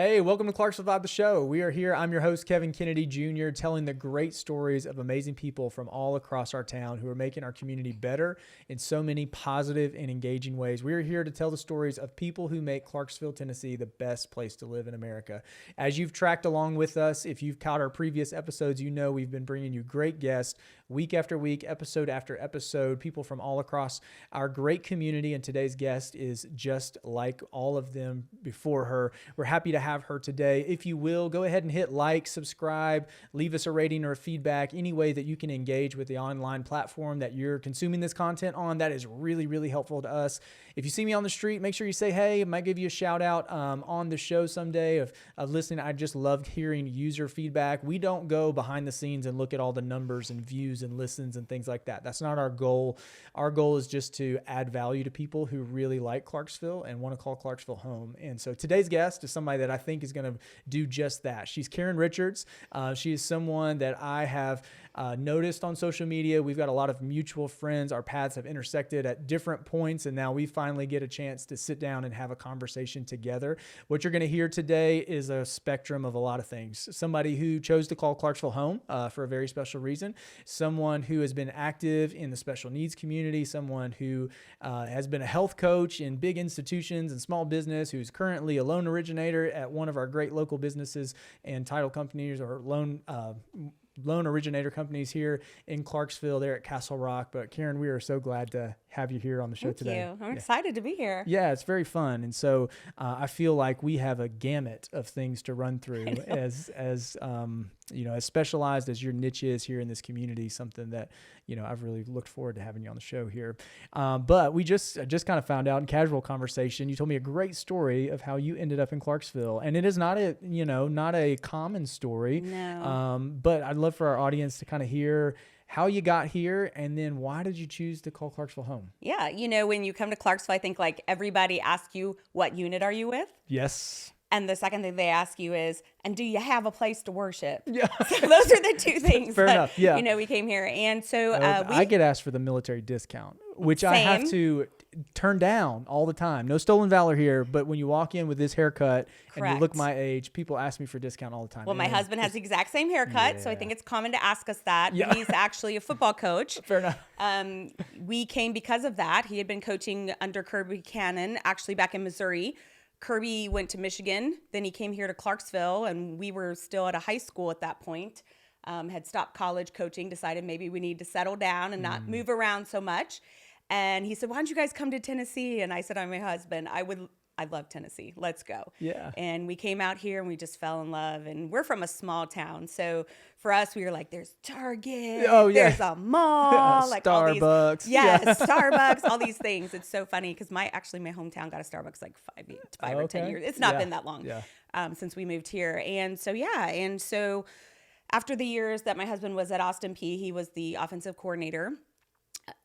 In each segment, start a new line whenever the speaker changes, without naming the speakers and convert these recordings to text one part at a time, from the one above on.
Hey, welcome to Clarksville Vibe the Show. We are here. I'm your host, Kevin Kennedy Jr., telling the great stories of amazing people from all across our town who are making our community better in so many positive and engaging ways. We are here to tell the stories of people who make Clarksville, Tennessee, the best place to live in America. As you've tracked along with us, if you've caught our previous episodes, you know we've been bringing you great guests week after week, episode after episode, people from all across our great community. And today's guest is just like all of them before her. We're happy to have her today. If you will, go ahead and hit like, subscribe, leave us a rating or a feedback, any way that you can engage with the online platform that you're consuming this content on. That is really, really helpful to us. If you see me on the street, make sure you say, hey, I might give you a shout out on the show someday of listening. I just loved hearing user feedback. We don't go behind the scenes and look at all the numbers and views and listens and things like that. That's not our goal. Our goal is just to add value to people who really like Clarksville and want to call Clarksville home. And so today's guest is somebody that I think is going to do just that. She's Karen Richards. She is someone that I have noticed on social media. We've got a lot of mutual friends. Our paths have intersected at different points, and now we finally get a chance to sit down and have a conversation together. What you're going to hear today is a spectrum of a lot of things. Somebody who chose to call Clarksville home for a very special reason. Someone who has been active in the special needs community. Someone who has been a health coach in big institutions and small business, who's currently a loan originator at one of our great local businesses and title companies or loan originator companies here in Clarksville. They're at Castlerock. But Karen, we are so glad to have you here on the show today.
Thank you. I'm excited to be here.
Yeah, it's very fun. And so I feel like we have a gamut of things to run through as specialized as your niche is here in this community, something that, I've really looked forward to having you on the show here. But I just kind of found out in casual conversation, you told me a great story of how you ended up in Clarksville. And it is not a common story.
No.
But I'd love for our audience to kind of hear how you got here, and then why did you choose to call Clarksville home?
Yeah, when you come to Clarksville, I think like everybody asks you, what unit are you with?
Yes.
And the second thing they ask you is, and do you have a place to worship?
Yeah.
So those are the two things.
Fair enough. Yeah.
We came here. And so
I get asked for the military discount, which I have to turn down all the time. No stolen valor here, but when you walk in with this haircut and you look my age, people ask me for discount all the time.
Well, my husband has the exact same haircut, so I think it's common to ask us that. Yeah. But he's actually a football coach.
Fair enough.
We came because of that. He had been coaching under Kirby Cannon, actually back in Missouri. Kirby went to Michigan, then he came here to Clarksville, and we were still at a high school at that point. Had stopped college coaching, decided maybe we need to settle down and not move around so much. And he said, why don't you guys come to Tennessee? And I said, I'm my husband. I love Tennessee. Let's go.
Yeah.
And we came out here and we just fell in love. And we're from a small town. So for us, we were like, there's Target. Oh, yeah. There's a mall. Like
Starbucks.
All these, yes, Starbucks, all these things. It's so funny because my hometown got a Starbucks like five or 10 years. It's not been that long since we moved here. And so, And so after the years that my husband was at Austin P, he was the offensive coordinator.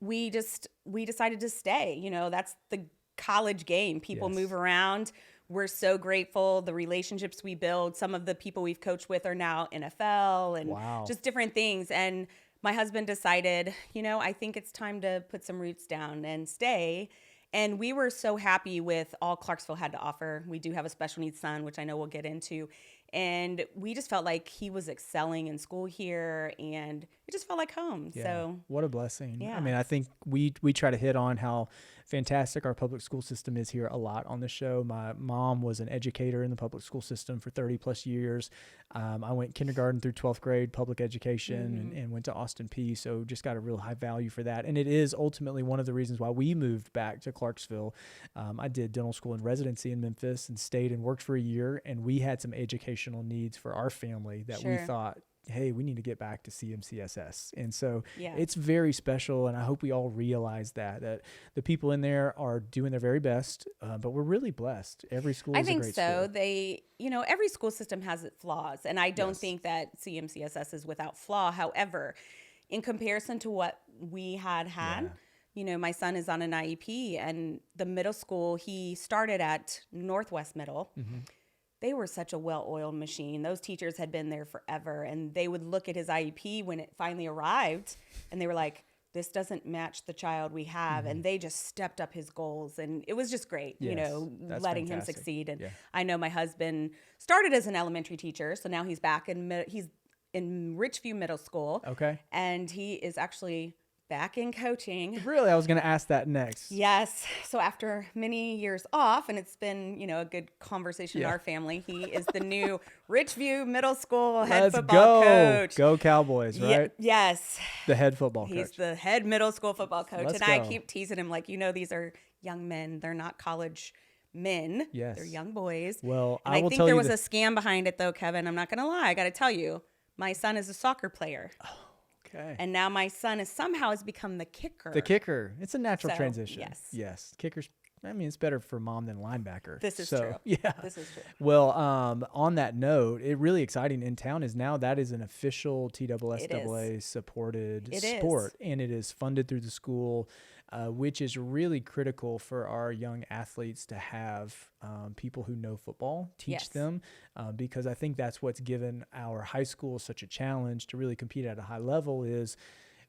We decided to stay. That's the college game. People move around. We're so grateful. The relationships we build, some of the people we've coached with are now NFL and just different things. And my husband decided, I think it's time to put some roots down and stay. And we were so happy with all Clarksville had to offer. We do have a special needs son, which I know we'll get into. And we just felt like he was excelling in school here, and it just felt like home.
Yeah.
So
what a blessing.
Yeah.
I mean, I think we try to hit on how fantastic our public school system is here a lot on the show. My mom was an educator in the public school system for 30 plus years. I went kindergarten through 12th grade public education and went to Austin P. So just got a real high value for that. And it is ultimately one of the reasons why we moved back to Clarksville. I did dental school and residency in Memphis and stayed and worked for a year. And we had some educational needs for our family that we thought, hey, we need to get back to CMCSS. And so it's very special. And I hope we all realize that the people in there are doing their very best, but we're really blessed. Every school is a great school.
I think so. Every school system has its flaws. And I don't think that CMCSS is without flaw. However, in comparison to what we had, my son is on an IEP, and the middle school, he started at Northwest Middle. They were such a well-oiled machine. Those teachers had been there forever, and they would look at his IEP when it finally arrived, and they were like, this doesn't match the child we have. And they just stepped up his goals. And it was just great, you know, letting him succeed. And I know my husband started as an elementary teacher. So now he's back he's in Ridgeview Middle School.
Okay.
And he is actually back in coaching.
Really? I was going to ask that next.
Yes. So after many years off, and it's been, you know, a good conversation in our family, he is the new Ridgeview Middle School head football coach.
Go Cowboys, right?
Yes.
The head football coach.
He's the head middle school football coach.
Let's
and I
go.
keep teasing him like, you know, these are young men. They're not college men.
Yes.
They're young boys.
Well,
and
I will
think
tell
there
you
was a scam behind it though, Kevin. I'm not going to lie. I got to tell you, my son is a soccer player.
Okay.
And now my son has become the kicker.
The kicker. It's a natural transition.
Yes.
Yes. Kickers. I mean, it's better for mom than linebacker.
This is true.
Yeah.
This is true.
Well, on that note, it really exciting in town is now that is an official TSSAA supported sport, and it is funded through the school, which is really critical for our young athletes to have people who know football teach them, because I think that's what's given our high school such a challenge to really compete at a high level is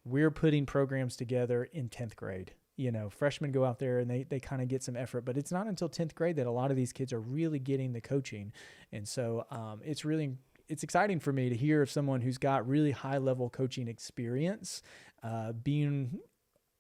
we're putting programs together in 10th grade. You know, freshmen go out there and they kind of get some effort, but it's not until 10th grade that a lot of these kids are really getting the coaching. And so it's exciting for me to hear of someone who's got really high level coaching experience being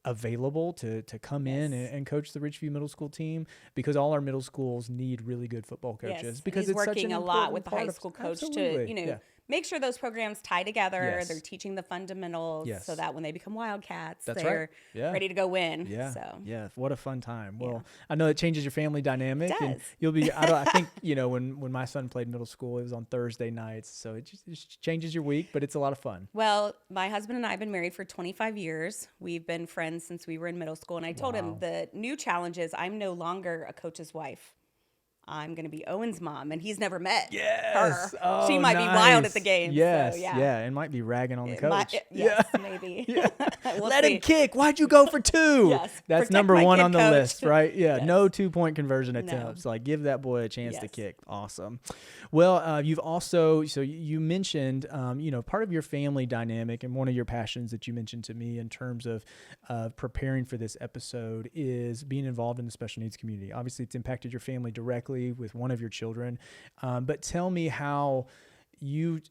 available to come in and coach the Ridgeview Middle School team, because all our middle schools need really good football coaches.
Yes.
Because
he's
it's
working
such an
a lot with the high school coach to, you know,
yeah.
make sure those programs tie together.
Yes.
They're teaching the fundamentals
Yes.
so that when they become Wildcats,
That's
they're
right. Yeah.
ready to go win.
Yeah.
So.
Yeah. What a fun time. Well, I know it changes your family dynamic.
It does.
And you'll be, I think, you know, when my son played middle school, it was on Thursday nights. So it just changes your week, but it's a lot of fun.
Well, my husband and I have been married for 25 years. We've been friends since we were in middle school. And I told him the new challenge is I'm no longer a coach's wife. I'm going to be Owen's mom, and he's never met her.
Oh,
she might be wild at the game.
Yes,
so,
and might be ragging on the coach.
Yes, maybe. We'll
Let
see.
him kick. Why'd you go for 2?
Yes,
That's
protect
number
my
1
kid
on the
coach.
list, right? Yeah,
Yes.
no 2-point conversion attempts. Like, give that boy a chance to kick. Awesome. Well, you've also, so you mentioned, you know, part of your family dynamic and one of your passions that you mentioned to me in terms of preparing for this episode is being involved in the special needs community. Obviously, it's impacted your family directly with one of your children. But tell me how you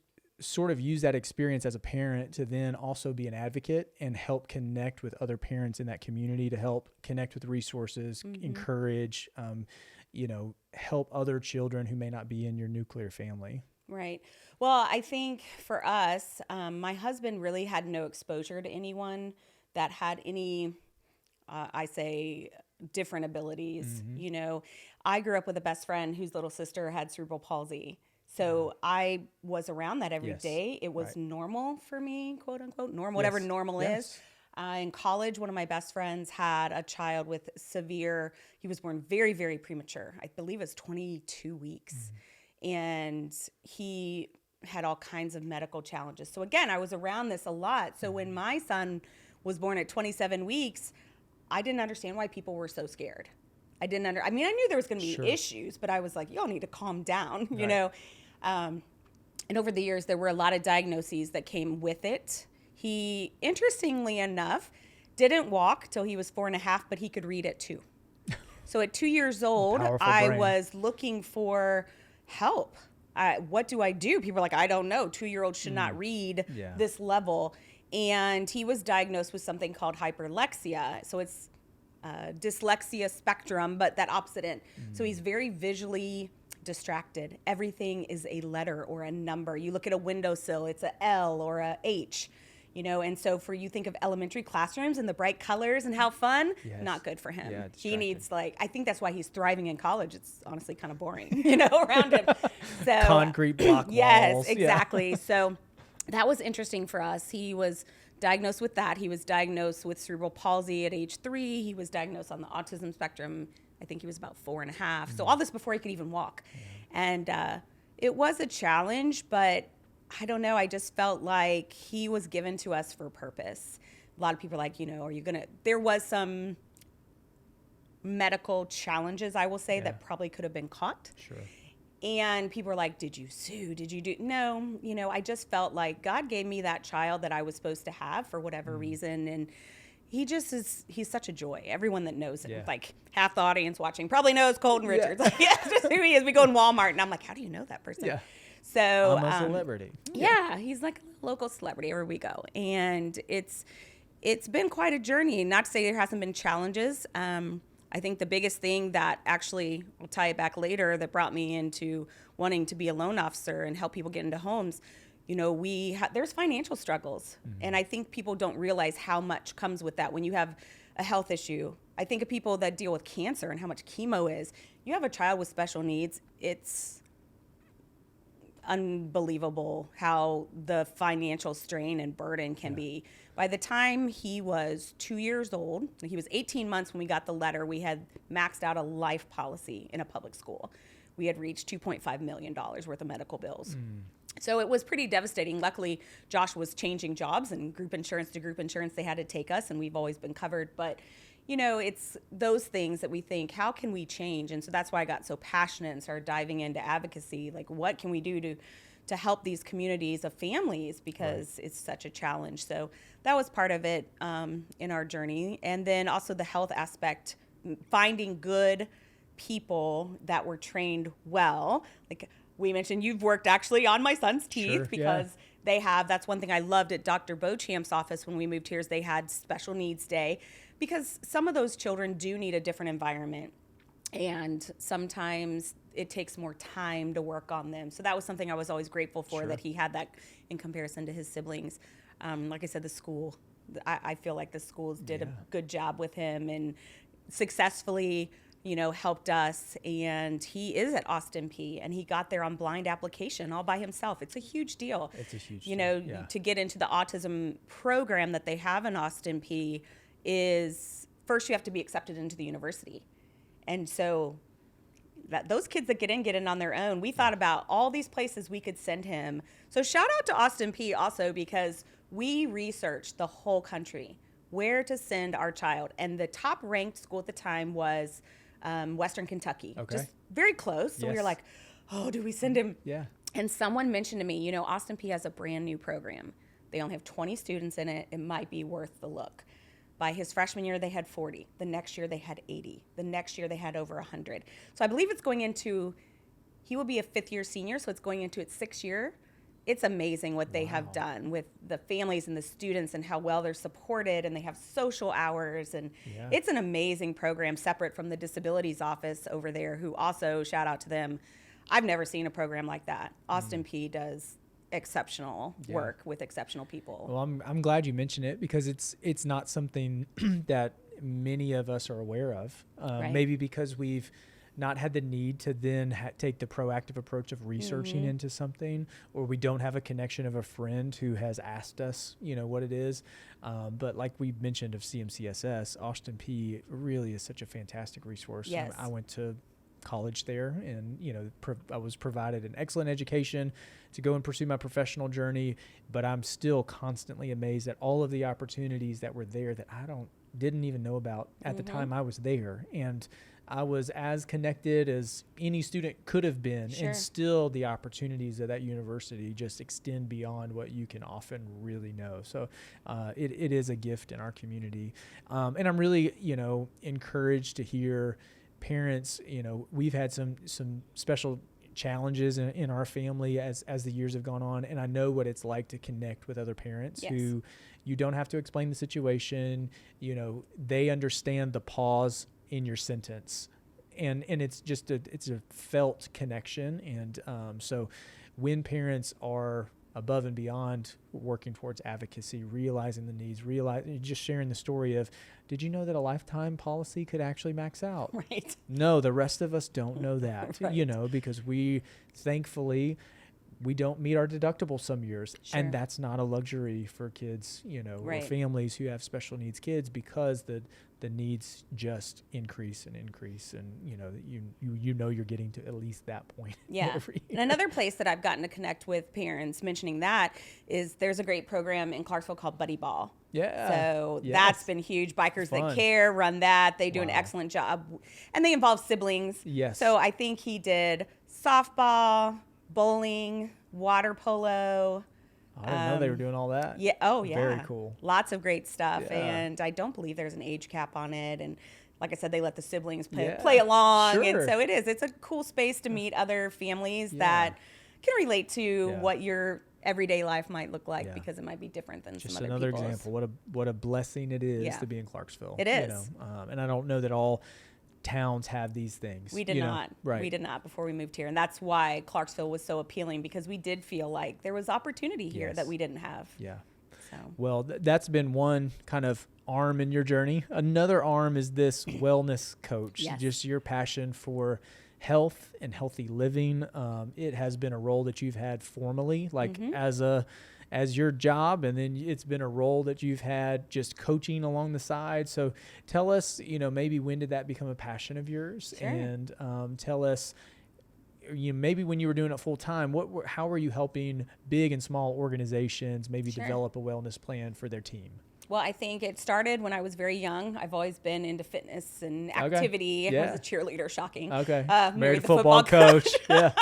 sort of use that experience as a parent to then also be an advocate and help connect with other parents in that community, to help connect with resources, encourage, you know, help other children who may not be in your nuclear family.
Right. Well, I think for us, my husband really had no exposure to anyone that had any, I say, different abilities. You know, I grew up with a best friend whose little sister had cerebral palsy. So I was around that every day. It was normal for me, quote unquote, normal, whatever normal is. In college, one of my best friends had a child with he was born very, very premature. I believe it was 22 weeks. And he had all kinds of medical challenges. So again, I was around this a lot. So when my son was born at 27 weeks, I didn't understand why people were so scared. I mean, I knew there was going to be issues, but I was like, y'all need to calm down, you know? And over the years, there were a lot of diagnoses that came with it. He, interestingly enough, didn't walk till he was 4.5, but he could read at 2. So at 2 years old, I was looking for help. What do I do? People are like, I don't know. 2-year-olds should not read this level. And he was diagnosed with something called hyperlexia. So it's dyslexia spectrum, but that opposite end. So he's very visually distracted. Everything is a letter or a number. You look at a windowsill, it's a L or a H, you know, and so for you think of elementary classrooms and the bright colors and how fun, not good for him. Yeah, he needs I think that's why he's thriving in college. It's honestly kind of boring, you know, around him. So
concrete block walls.
Yes, exactly. Yeah. So that was interesting for us. He was diagnosed with that. He was diagnosed with cerebral palsy at age 3. He was diagnosed on the autism spectrum. I think he was about 4.5. So all this before he could even walk. And it was a challenge, but I don't know. I just felt like he was given to us for purpose. A lot of people are like, you know, there was some medical challenges, I will say, that probably could have been caught.
Sure.
And people were like, did you sue? Did you do? No, you know, I just felt like God gave me that child that I was supposed to have for whatever reason. And He just is, he's such a joy. Everyone that knows him, like half the audience watching probably knows Colton Richards. Like, that's just who he is. We go in Walmart and I'm like, how do you know that person?
Yeah.
So
I'm a celebrity.
Yeah, he's like a local celebrity everywhere we go. And it's been quite a journey. Not to say there hasn't been challenges. I think the biggest thing that actually, I'll tie it back later, that brought me into wanting to be a loan officer and help people get into homes, you know, there's financial struggles. And I think people don't realize how much comes with that. When you have a health issue, I think of people that deal with cancer and how much chemo is. You have a child with special needs, it's unbelievable how the financial strain and burden can be. By the time he was 2 years old, he was 18 months when we got the letter, we had maxed out a life policy in a public school. We had reached $2.5 million worth of medical bills. So it was pretty devastating. Luckily, Josh was changing jobs, and group insurance to group insurance, they had to take us, and we've always been covered. But, you know, it's those things that we think, how can we change? And so that's why I got so passionate and started diving into advocacy. Like, what can we do to help these communities of families, because it's such a challenge. So that was part of it in our journey. And then also the health aspect, finding good people that were trained well. Like we mentioned, you've worked actually on my son's teeth because they have, that's one thing I loved at Dr. Beauchamp's office when we moved here, is they had special needs day, because some of those children do need a different environment. And sometimes it takes more time to work on them. So that was something I was always grateful for, that he had that in comparison to his siblings. Like I said, the school, I feel like the schools did a good job with him and successfully, you know, helped us. And he is at Austin P, and he got there on blind application all by himself. It's a huge deal.
It's a huge
deal.
You
know, to get into the autism program that they have in Austin P is first you have to be accepted into the university. And so that those kids that get in on their own, we thought about all these places we could send him. So shout out to Austin P also, because we researched the whole country where to send our child. And the top ranked school at the time was Western Kentucky.
Okay.
Just very close. So we were like, oh, do we send him?
Yeah.
And someone mentioned to me, you know, Austin P has a brand new program. They only have 20 students in it. It might be worth the look. By his freshman year, they had 40. The next year, they had 80. The next year, they had over 100. So I believe it's going into, he will be a fifth-year senior, so it's going into its sixth year. It's amazing what they have done with the families and the students and how well they're supported, and they have social hours. And it's an amazing program separate from the disabilities office over there, who also, shout out to them, I've never seen a program like that. Austin P does exceptional work with exceptional people.
Well, I'm glad you mentioned it, because it's not something that many of us are aware of. Maybe because we've not had the need to then take the proactive approach of researching into something, or we don't have a connection of a friend who has asked us, you know, what it is. But like we mentioned of CMCSS, Austin P really is such a fantastic resource.
Yes.
I went to college there, and you know, I was provided an excellent education to go and pursue my professional journey, but I'm still constantly amazed at all of the opportunities that were there that I didn't even know about at the time I was there. And I was as connected as any student could have been, and still the opportunities of that university just extend beyond what you can often really know. So it is a gift in our community. And I'm really, you know, encouraged to hear parents, you know, we've had some special challenges in our family as the years have gone on, and I know what it's like to connect with other parents who you don't have to explain the situation. You know, they understand the pause in your sentence, and it's just it's a felt connection. And so when parents are above and beyond working towards advocacy, realizing the needs, just sharing the story of, did you know that a lifetime policy could actually max out?
Right.
No, the rest of us don't know that, you know, because thankfully, we don't meet our deductible some years. And that's not a luxury for kids, you know, or families who have special needs kids, because the needs just increase. And, you know, you know you're getting to at least that point.
Yeah.
Every year.
And another place that I've gotten to connect with parents, mentioning that, is there's a great program in Clarksville called Buddy Ball.
Yeah.
So that's been huge. Bikers That Care run that. They do an excellent job. And they involve siblings.
Yes.
So I think he did softball, bowling, water polo,
I didn't know they were doing all that.
Yeah. Oh, yeah.
Very cool.
Lots of great stuff.
Yeah.
And I don't believe there's an age cap on it. And like I said, they let the siblings play along.
Sure.
And so it's a cool space to meet other families that can relate to what your everyday life might look like, because it might be different than
just
some other
another
people's.
example. What a blessing it is to be in Clarksville.
It is.
You know? And I don't know that all towns have these things.
We did not. Right. We did not before we moved here. And that's why Clarksville was so appealing, because we did feel like there was opportunity here that we didn't have.
Yeah.
So.
Well, that's been one kind of arm in your journey. Another arm is this wellness coach, just your passion for health and healthy living. It has been a role that you've had formally, like as your job, and then it's been a role that you've had just coaching along the side. So tell us, maybe when did that become a passion of yours?
Sure.
And tell us, maybe when you were doing it full time, how were you helping big and small organizations maybe develop a wellness plan for their team?
Well, I think it started when I was very young. I've always been into fitness and activity.
Yeah.
I was a cheerleader, shocking.
Okay.
Married
the football coach. Yeah.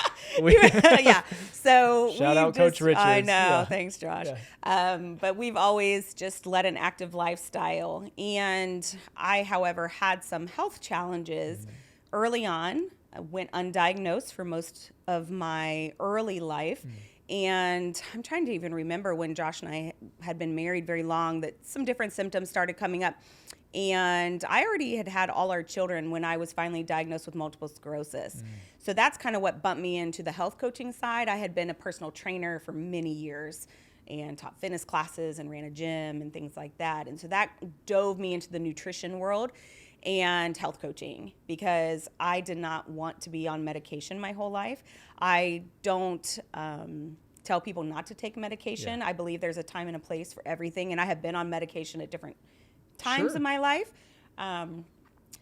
Yeah. So
shout out Coach Richards.
I know.
Yeah.
Thanks, Josh.
Yeah.
But we've always just led an active lifestyle. And I, however, had some health challenges early on. I went undiagnosed for most of my early life. And I'm trying to even remember when Josh and I had been married very long that some different symptoms started coming up. And I already had all our children when I was finally diagnosed with multiple sclerosis. So that's kind of what bumped me into the health coaching side. I had been a personal trainer for many years and taught fitness classes and ran a gym and things like that. And so that dove me into the nutrition world and health coaching, because I did not want to be on medication my whole life. I don't tell people not to take medication. I believe there's a time and a place for everything, and I have been on medication at different times in my life.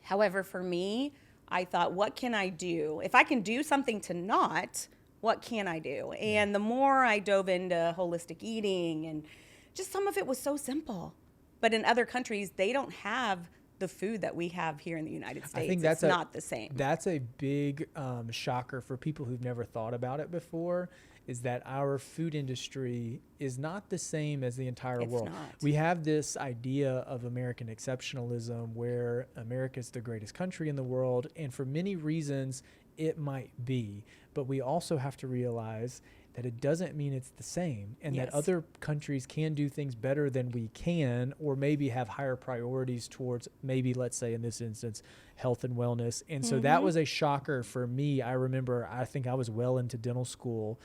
However, for me, I thought, what can I do? If I can do something to not, what can I do? And the more I dove into holistic eating, and just some of it was so simple. But in other countries, they don't have the food that we have here in the United States.
I think that's
not the same.
That's a big shocker for people who've never thought about it before, is that our food industry is not the same as the entire world.
It's not.
We have this idea of American exceptionalism where America is the greatest country in the world, and for many reasons it might be, but we also have to realize that it doesn't mean it's the same, and that other countries can do things better than we can, or maybe have higher priorities towards, maybe, let's say in this instance, health and wellness. And so that was a shocker for me. I remember, I think I was well into dental school,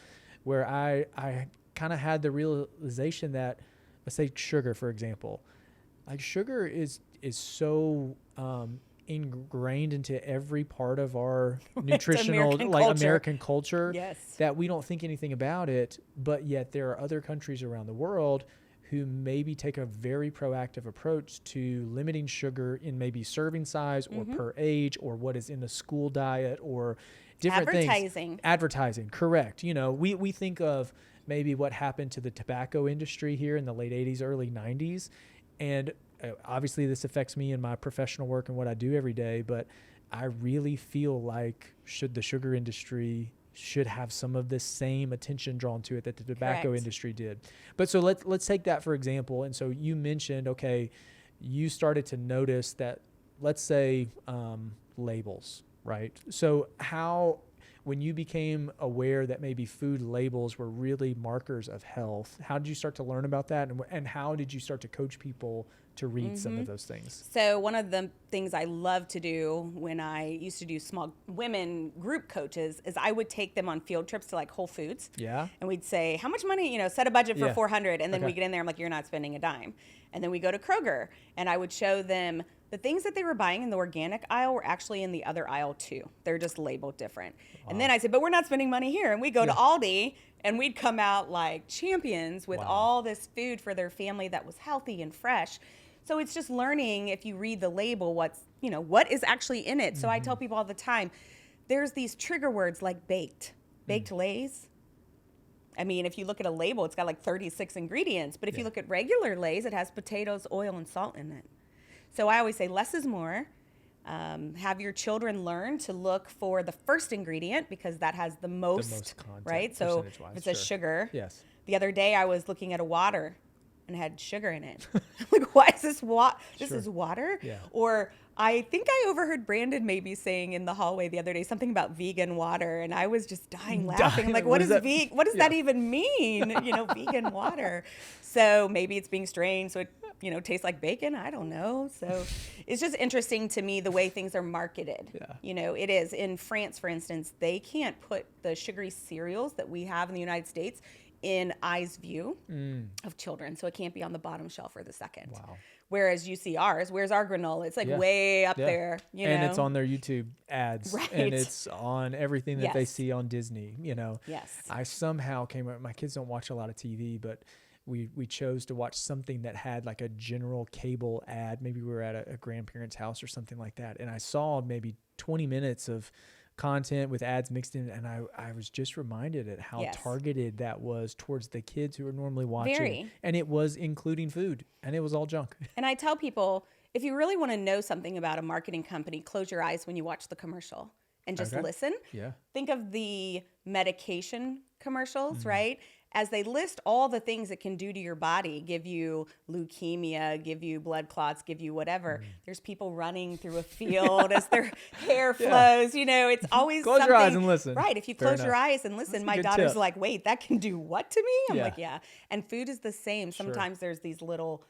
where I kind of had the realization that, let's say sugar, for example, like sugar is so ingrained into every part of our nutritional, American culture, that we don't think anything about it. But yet there are other countries around the world who maybe take a very proactive approach to limiting sugar in maybe serving size or per age, or what is in the school diet, or different things. Advertising, correct. We think of maybe what happened to the tobacco industry here in the late 80s, early 90s. And obviously this affects me in my professional work and what I do every day, but I really feel like the sugar industry should have some of the same attention drawn to it that the tobacco industry did. But so let's take that for example. And so you mentioned, okay, you started to notice that, let's say, labels, right? So when you became aware that maybe food labels were really markers of health, how did you start to learn about that? And how did you start to coach people to read some of those things?
So one of the things I love to do when I used to do small women group coaches is I would take them on field trips to like Whole Foods. Yeah. And we'd say, how much money, set a budget for $400. And then we get in there, I'm like, you're not spending a dime. And then we go to Kroger, and I would show them the things that they were buying in the organic aisle were actually in the other aisle too. They're just labeled different. Wow. And then I said, but we're not spending money here. And we go to Aldi, and we'd come out like champions with all this food for their family that was healthy and fresh. So it's just learning, if you read the label, what is actually in it. So I tell people all the time, there's these trigger words like baked Lay's. I mean, if you look at a label, it's got like 36 ingredients. But if you look at regular Lay's, it has potatoes, oil, and salt in it. So I always say less is more. Have your children learn to look for the first ingredient, because that has the most content, right? So if it says sugar, The other day I was looking at a water and it had sugar in it. Like, why is this water? This is water?
Yeah.
Or I think I overheard Brandon maybe saying in the hallway the other day something about vegan water, and I was just dying laughing. I'm like, what does that even mean? Vegan water. So maybe it's being strained so it tastes like bacon. I don't know. So it's just interesting to me the way things are marketed.
Yeah.
It is. In France, for instance, they can't put the sugary cereals that we have in the United States in eyes view of children. So it can't be on the bottom shelf or the second.
Wow.
Whereas you see ours, where's our granola? It's like way up there,
And it's on their YouTube ads.
Right.
And it's on everything that they see on Disney,
Yes.
I somehow came up, my kids don't watch a lot of TV, but we chose to watch something that had like a general cable ad. Maybe we were at a grandparent's house or something like that. And I saw maybe 20 minutes of content with ads mixed in, and I was just reminded at how targeted that was towards the kids who are normally watching.
Very.
And it was including food, and it was all junk.
And I tell people, if you really want to know something about a marketing company, close your eyes when you watch the commercial and just listen.
Yeah.
Think of the medication commercials, right? As they list all the things it can do to your body, give you leukemia, give you blood clots, give you whatever. There's people running through a field as their hair flows. It's always
close
something.
Your eyes and listen.
Right. If you close your eyes and listen, my daughter's like, wait, that can do what to me? I'm like, yeah. And food is the same. Sometimes there's these little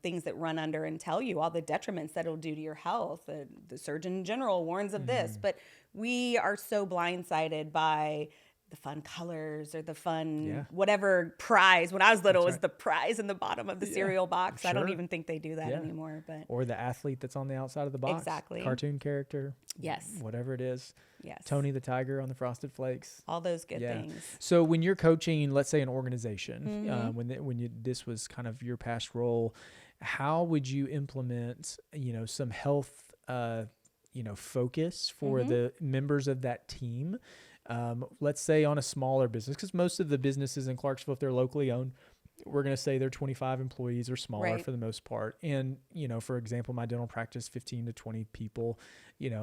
things that run under and tell you all the detriments that it'll do to your health. The Surgeon General warns of this, but we are so blindsided by the fun colors or the fun whatever prize. When I was little, it was the prize in the bottom of the cereal box. I don't even think they do that anymore. But
or the athlete that's on the outside of the box.
Exactly.
Cartoon character.
Yes.
Whatever it is.
Yes.
Tony the Tiger on the Frosted Flakes.
All those good things.
So when you're coaching, let's say an organization, this was kind of your past role, how would you implement, some health, focus for the members of that team? Let's say on a smaller business, because most of the businesses in Clarksville, if they're locally owned, we're going to say they're 25 employees or smaller for the most part. And, for example, my dental practice, 15 to 20 people,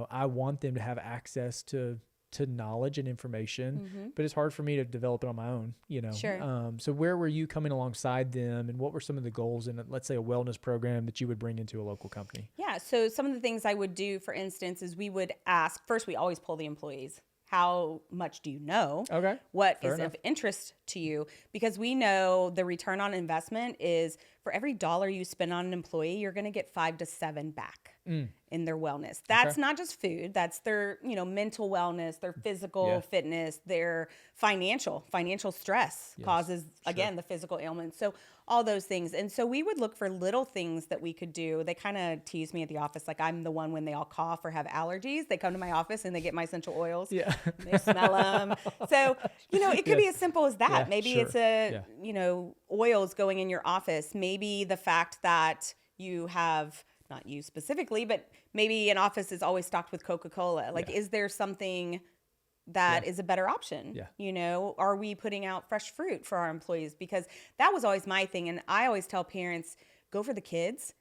I want them to have access to knowledge and information, but it's hard for me to develop it on my own,
Sure.
So where were you coming alongside them, and what were some of the goals in, let's say, a wellness program that you would bring into a local company?
Yeah. So some of the things I would do, for instance, is we would ask, first, we always poll the employees. How much do you know?
Okay.
What is of interest to you? Because we know the return on investment is for every dollar you spend on an employee, you're going to get 5 to 7 back in their wellness. That's not just food. That's their, mental wellness, their physical fitness, their financial stress causes, again, the physical ailments. So all those things. And so we would look for little things that we could do. They kind of tease me at the office. Like, I'm the one when they all cough or have allergies, they come to my office and they get my essential oils. Yeah. They smell them. So, it could be as simple as that.
Yeah,
maybe it's oils going in your office. Maybe the fact that you have, not you specifically, but maybe an office is always stocked with Coca-Cola. Like, is there something that is a better option? Are we putting out fresh fruit for our employees? Because that was always my thing. And I always tell parents, go for the kids.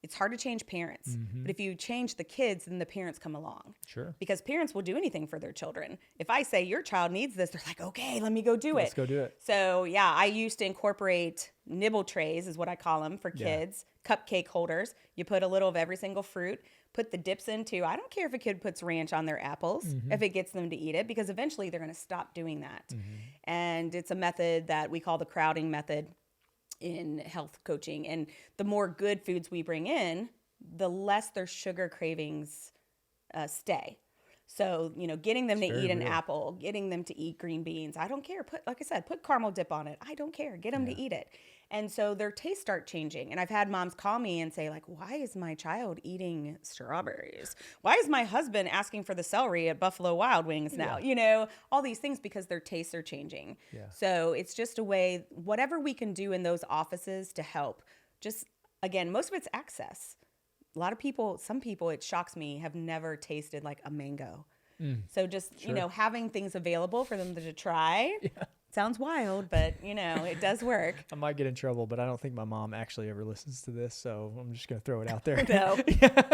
It's hard to change parents, but if you change the kids, then the parents come along.
Sure.
Because parents will do anything for their children. If I say your child needs this, they're like, okay, let me go do it.
Let's go do it.
So yeah, I used to incorporate nibble trays, is what I call them, for kids, cupcake holders. You put a little of every single fruit, put the dips into. I don't care if a kid puts ranch on their apples, if it gets them to eat it, because eventually they're going to stop doing that. And it's a method that we call the crowding method in health coaching. And the more good foods we bring in, the less their sugar cravings stay. So, getting them to eat an apple, getting them to eat green beans. I don't care. Like I said, put caramel dip on it. I don't care. Get them to eat it. And so their tastes start changing. And I've had moms call me and say, like, why is my child eating strawberries? Why is my husband asking for the celery at Buffalo Wild Wings now? All these things, because their tastes are changing. Yeah. So it's just a way, whatever we can do in those offices to help. Just, again, most of it's access. A lot of people, some people, it shocks me, have never tasted like a mango. So just, having things available for them to try. sounds wild, but it does work.
I might get in trouble, but I don't think my mom actually ever listens to this, so I'm just going to throw it out there.
No.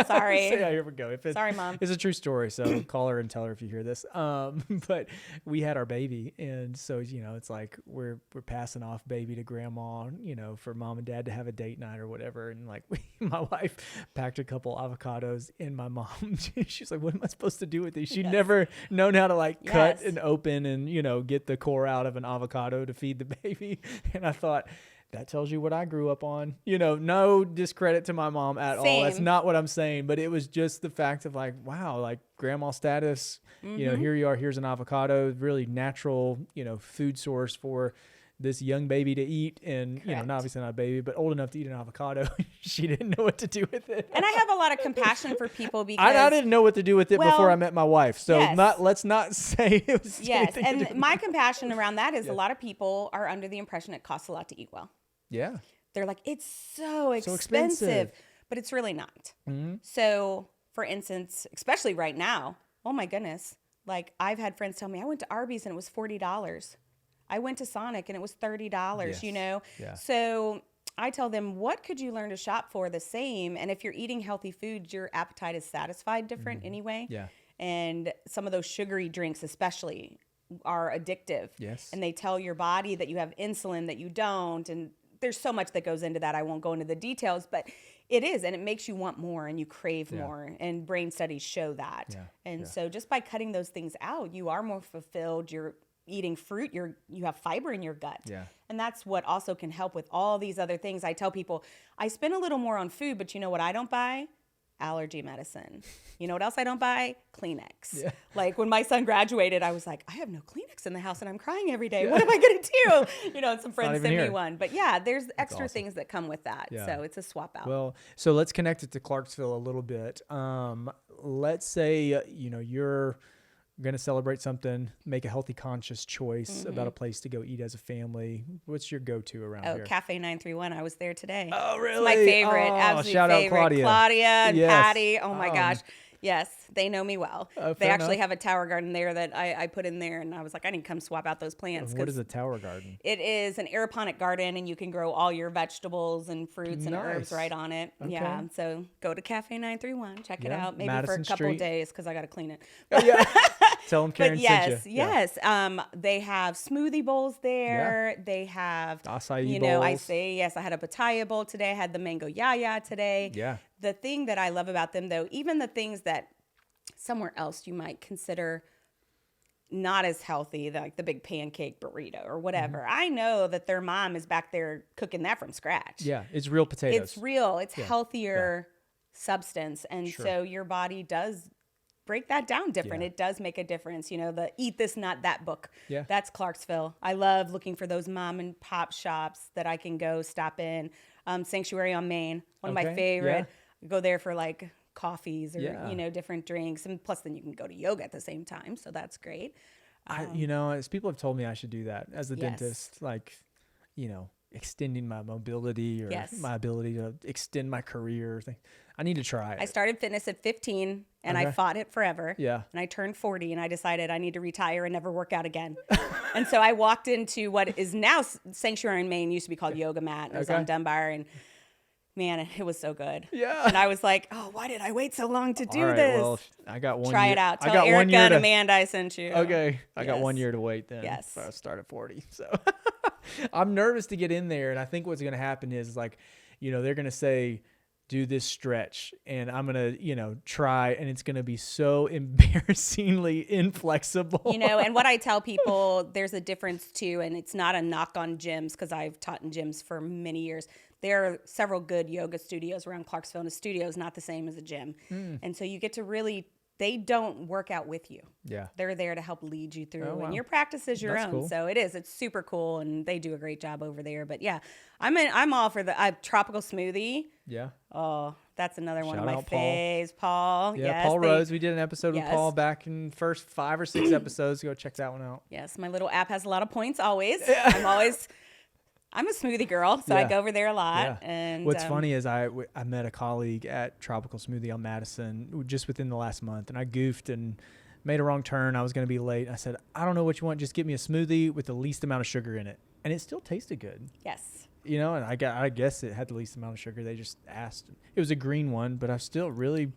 Sorry.
So, yeah, here we go.
Sorry, Mom.
It's a true story, so call her and tell her if you hear this. But we had our baby, and so, it's like we're passing off baby to grandma, for mom and dad to have a date night or whatever. And like my wife packed a couple avocados, and my mom, she's like, what am I supposed to do with these? She'd never known how to like cut and open and, get the core out of an avocado to feed the baby. And I thought, that tells you what I grew up on. No discredit to my mom at all. That's not what I'm saying. But it was just the fact of like, wow, like grandma status, here you are, here's an avocado, really natural, food source for this young baby to eat. And, obviously not a baby, but old enough to eat an avocado. She didn't know what to do with it.
And I have a lot of compassion for people because
I didn't know what to do with it before I met my wife. So let's not say it was anything
and
to do
my compassion around that is a lot of people are under the impression it costs a lot to eat well.
Yeah.
They're like, it's so expensive, but it's really not. Mm-hmm. So for instance, especially right now, oh my goodness. Like I've had friends tell me I went to Arby's and it was $40. I went to Sonic and it was $30,
Yeah.
So I tell them, what could you learn to shop for the same? And if you're eating healthy foods, your appetite is satisfied different anyway.
Yeah.
And some of those sugary drinks especially are addictive.
Yes.
And they tell your body that you have insulin that you don't. And there's so much that goes into that. I won't go into the details, but it is. And it makes you want more and you crave more. And brain studies show that. Yeah. And so just by cutting those things out, you are more fulfilled. You're eating fruit, you have fiber in your gut.
Yeah.
And that's what also can help with all these other things. I tell people, I spend a little more on food, but you know what I don't buy? Allergy medicine. You know what else I don't buy? Kleenex. Yeah. Like when my son graduated, I was like, I have no Kleenex in the house and I'm crying every day. Yeah. What am I going to do? And some friends sent me one. But yeah, there's extra things that come with that. Yeah. So it's a swap out.
Well, so let's connect it to Clarksville a little bit. Let's say, you're going to celebrate something, make a healthy, conscious choice about a place to go eat as a family. What's your go-to around here?
Cafe 931. I was there today.
Oh, really?
It's my favorite. Absolute
shout
favorite.
Out
Claudia and Patty. Oh, my gosh. Yes, they know me well. They actually have a tower garden there that I put in there, and I was like, I need to come swap out those plants.
What is a tower garden?
It is an aeroponic garden, and you can grow all your vegetables and fruits and herbs right on it. Okay. Yeah, so go to Cafe 931, check it out. Maybe
Madison
for a couple
Street.
Days because I got to clean it.
Yeah. Tell them Karen sent you.
Yes. They have smoothie bowls there. Yeah. They have
acai bowls.
I had a pitaya bowl today. I had the mango yaya today.
Yeah.
The thing that I love about them, though, even the things that somewhere else you might consider not as healthy, like the big pancake burrito or whatever. I know that their mom is back there cooking that from scratch.
Yeah, it's real potatoes.
It's real. It's healthier substance. And so your body does break that down different. Yeah. It does make a difference. The Eat This, Not That book. Yeah. That's Clarksville. I love looking for those mom and pop shops that I can go stop in. Sanctuary on Main, one of my favorite. Yeah. Go there for like coffees or, different drinks. And plus then you can go to yoga at the same time. So that's great.
As people have told me I should do that as a dentist, like, extending my mobility or my ability to extend my career. I need to try it.
I started fitness at 15 and I fought it forever.
Yeah.
And I turned 40 and I decided I need to retire and never work out again. And so I walked into what is now Sanctuary in Maine, used to be called Yoga Mat. It was on Dunbar, and man, it was so good.
Yeah.
And I was like, oh, why did I wait so long to do this?
Well, I got one
Try
year.
it out. Tell Erica and Amanda I sent you.
Okay. I got 1 year to wait then.
Yes.
I start at 40. So I'm nervous to get in there. And I think what's going to happen is they're going to say, do this stretch, and I'm going to, try, and it's going to be so embarrassingly inflexible.
And what I tell people, there's a difference too, and it's not a knock on gyms because I've taught in gyms for many years. There are several good yoga studios around Clarksville, and a studio is not the same as a gym. And so you get to really, they don't work out with you. Yeah. They're there to help lead you through, and your practice is your own. Cool. So it's super cool, and they do a great job over there. But yeah, I'm all for the tropical smoothie.
Yeah.
Oh, that's another one of my faves. Paul.
Yeah,
yes,
Paul Rose. We did an episode with Paul back in first 5 or 6 episodes. Go check that one out.
Yes, my little app has a lot of points always. I'm a smoothie girl, so I go over there a lot. Yeah. And
what's funny is I met a colleague at Tropical Smoothie on Madison just within the last month, and I goofed and made a wrong turn. I was going to be late. I said, I don't know what you want. Just get me a smoothie with the least amount of sugar in it. And it still tasted good.
Yes.
You know, and I guess it had the least amount of sugar. They just asked. It was a green one, but I'm still really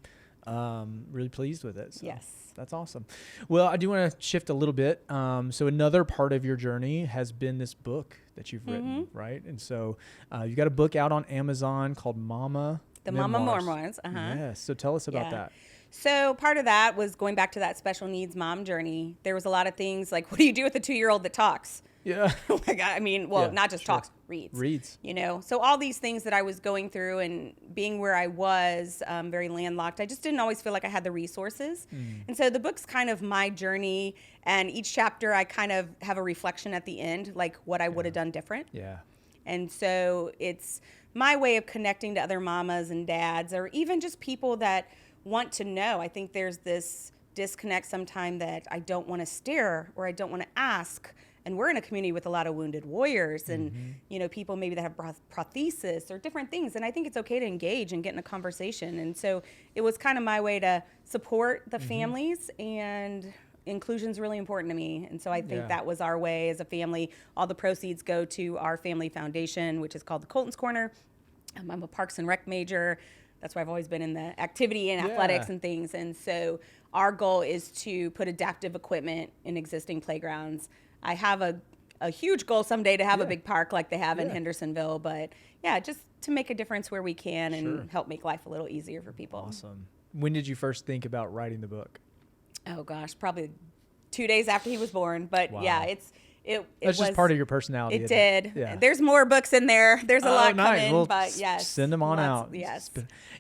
pleased with it. So
yes.
That's awesome. Well, I do want to shift a little bit. So another part of your journey has been this book that you've written, right? And so you got a book out on Amazon called Mama
Memoirs.
Yes. So tell us about that.
So part of that was going back to that special needs mom journey. There was a lot of things like, what do you do with a 2-year-old that talks?
Yeah.
Like, I mean, not just talks, reads. You know, so all these things that I was going through and being where I was, very landlocked, I just didn't always feel like I had the resources. And so the book's kind of my journey, and each chapter I kind of have a reflection at the end, like what I would have done different.
Yeah.
And so it's my way of connecting to other mamas and dads, or even just people that want to know. I think there's this disconnect sometimes that I don't want to stare or I don't want to ask. And we're in a community with a lot of wounded warriors and, you know, people maybe that have prosthesis or different things. And I think it's okay to engage and get in a conversation. And so it was kind of my way to support the families, and inclusion's really important to me. And so I think that was our way as a family. All the proceeds go to our family foundation, which is called the Colton's Corner. I'm a Parks and Rec major. That's why I've always been in the activity and athletics and things. And so our goal is to put adaptive equipment in existing playgrounds. I have a huge goal someday to have a big park like they have in Hendersonville, but just to make a difference where we can and help make life a little easier for people.
Awesome. When did you first think about writing the book?
Oh gosh, probably 2 days after he was born. But it
was just part of your personality.
It did. Yeah. There's more books in there. There's a lot coming,
well,
but yes.
Send them on out.
Yes.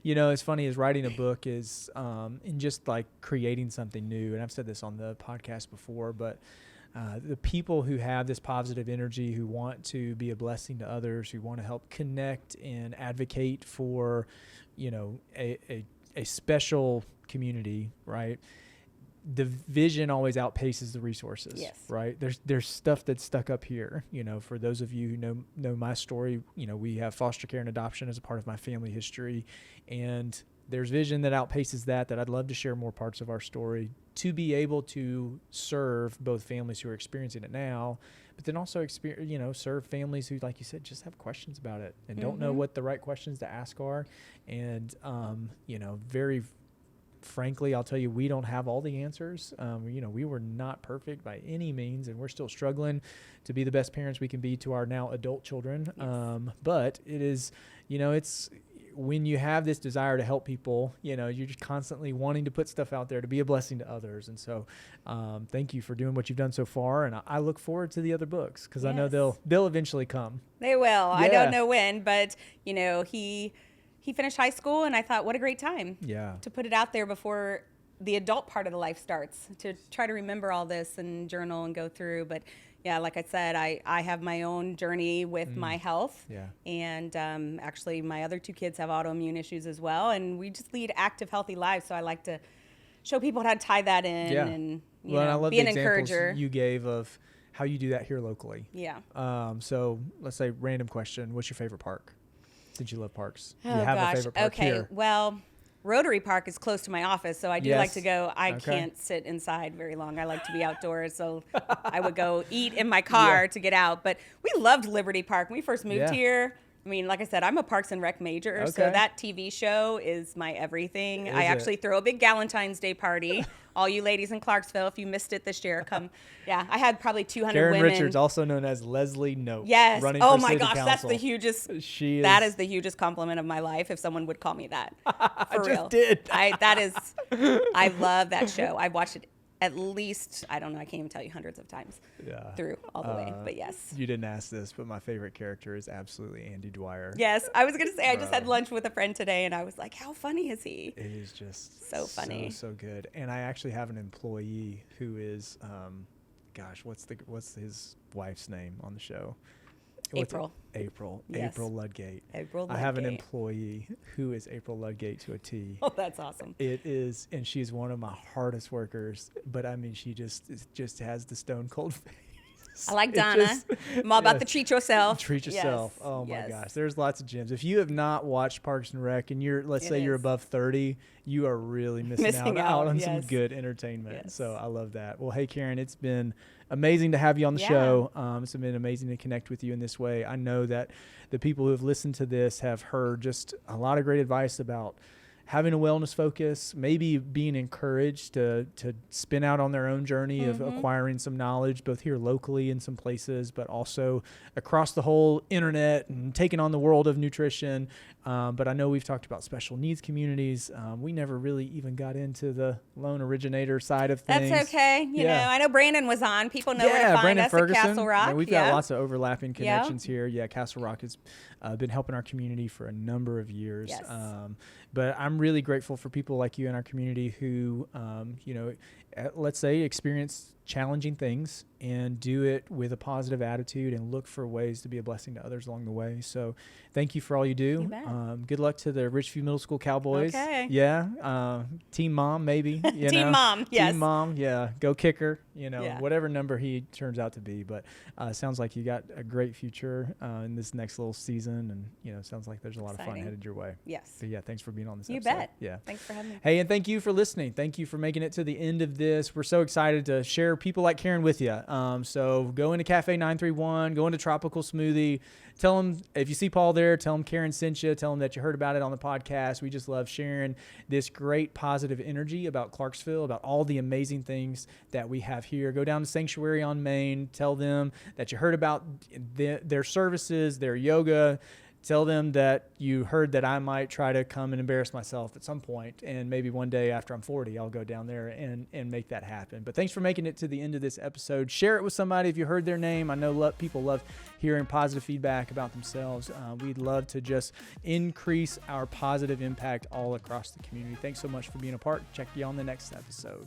You know, it's funny is writing a book is in just like creating something new. And I've said this on the podcast before, but the people who have this positive energy, who want to be a blessing to others, who want to help connect and advocate for, you know, a special community, right? The vision always outpaces the resources, right? There's stuff that's stuck up here. You know, for those of you who know my story, you know, we have foster care and adoption as a part of my family history, and there's vision that outpaces that I'd love to share more parts of our story to be able to serve both families who are experiencing it now, but then also serve families who, like you said, just have questions about it and don't know what the right questions to ask are. And, very frankly, I'll tell you, we don't have all the answers. We were not perfect by any means, and we're still struggling to be the best parents we can be to our now adult children. Yes. But it is, it's when you have this desire to help people, you're just constantly wanting to put stuff out there to be a blessing to others. And so thank you for doing what you've done so far. And I look forward to the other books because I know they'll eventually come.
They will. Yeah. I don't know when, but, he finished high school, and I thought, what a great time to put it out there before the adult part of the life starts, to try to remember all this and journal and go through. But yeah, like I said, I have my own journey with my health. Yeah. And actually my other 2 kids have autoimmune issues as well. And we just lead active, healthy lives. So I like to show people how to tie that in and,
I love
be an
the
encourager.
You gave of how you do that here locally.
Yeah.
So let's say random question. What's your favorite park? Since you love parks.
Do
you have a favorite park here?
Well, Rotary Park is close to my office, so I do like to go. I can't sit inside very long. I like to be outdoors, so I would go eat in my car to get out. But we loved Liberty Park. When we first moved here, I mean, like I said, I'm a Parks and Rec major, so that TV show is my everything. I actually throw a big Valentine's Day party. All you ladies in Clarksville, if you missed it this year, come. Yeah, I had probably 200
Karen
women.
Richards, also known as Leslie Nope.
Yes.
Oh my
gosh,
council.
that's the hugest. That is the hugest compliment of my life. If someone would call me that, for real.
Just did.
I love that show. I've watched it at least, I don't know, I can't even tell you, hundreds of times through all the way. But yes.
You didn't ask this, but my favorite character is absolutely Andy Dwyer.
Yes, I was going to say, I just had lunch with a friend today, and I was like, how funny is he?
It is just
so funny.
So good. And I actually have an employee who is, what's his wife's name on the show?
April.
Yes. April Ludgate.
April Ludgate.
I have an employee who is April Ludgate to a T.
Oh, that's awesome.
It is, and she's one of my hardest workers. But I mean, she just has the stone cold face.
I like Donna. I'm all about the treat yourself.
Treat yourself. Yes. Oh my gosh. There's lots of gyms. If you have not watched Parks and Rec and let's say you're above 30, you are really missing out on some good entertainment. Yes. So I love that. Well, hey, Karen, it's been amazing to have you on the show. It's been amazing to connect with you in this way. I know that the people who have listened to this have heard just a lot of great advice about having a wellness focus, maybe being encouraged to spin out on their own journey of acquiring some knowledge, both here locally in some places, but also across the whole internet and taking on the world of nutrition. But I know we've talked about special needs communities. We never really even got into the loan originator side of things.
That's okay. You know, I know Brandon was on. People know where to find
Brandon
us
Ferguson.
at Castlerock.
We've got lots of overlapping connections here. Yeah, Castlerock has been helping our community for a number of years.
Yes.
But I'm really grateful for people like you in our community who, let's say, experience challenging things and do it with a positive attitude and look for ways to be a blessing to others along the way. So thank you for all you do.
You bet.
Good luck to the Ridgeview Middle School Cowboys.
Okay.
Yeah. Team Mom, maybe.
Team Mom, yes.
Team Mom, yeah. Go Kicker, whatever number he turns out to be. But sounds like you got a great future in this next little season. And, sounds like there's a lot of fun headed your way.
Yes.
But yeah, thanks for being on this
episode.
You bet.
Yeah. Thanks for having me.
Hey, and thank you for listening. Thank you for making it to the end of this. We're so excited to share people like Karen with you. So go into Cafe 931, go into Tropical Smoothie. Tell them, if you see Paul there, tell him Karen sent you. Tell him that you heard about it on the podcast. We just love sharing this great positive energy about Clarksville, about all the amazing things that we have here. Go down to Sanctuary on Main. Tell them that you heard about their services, their yoga. Tell them that you heard that I might try to come and embarrass myself at some point, and maybe one day after I'm 40, I'll go down there and make that happen. But thanks for making it to the end of this episode. Share it with somebody if you heard their name. I know people love hearing positive feedback about themselves. We'd love to just increase our positive impact all across the community. Thanks so much for being a part. Check you on the next episode.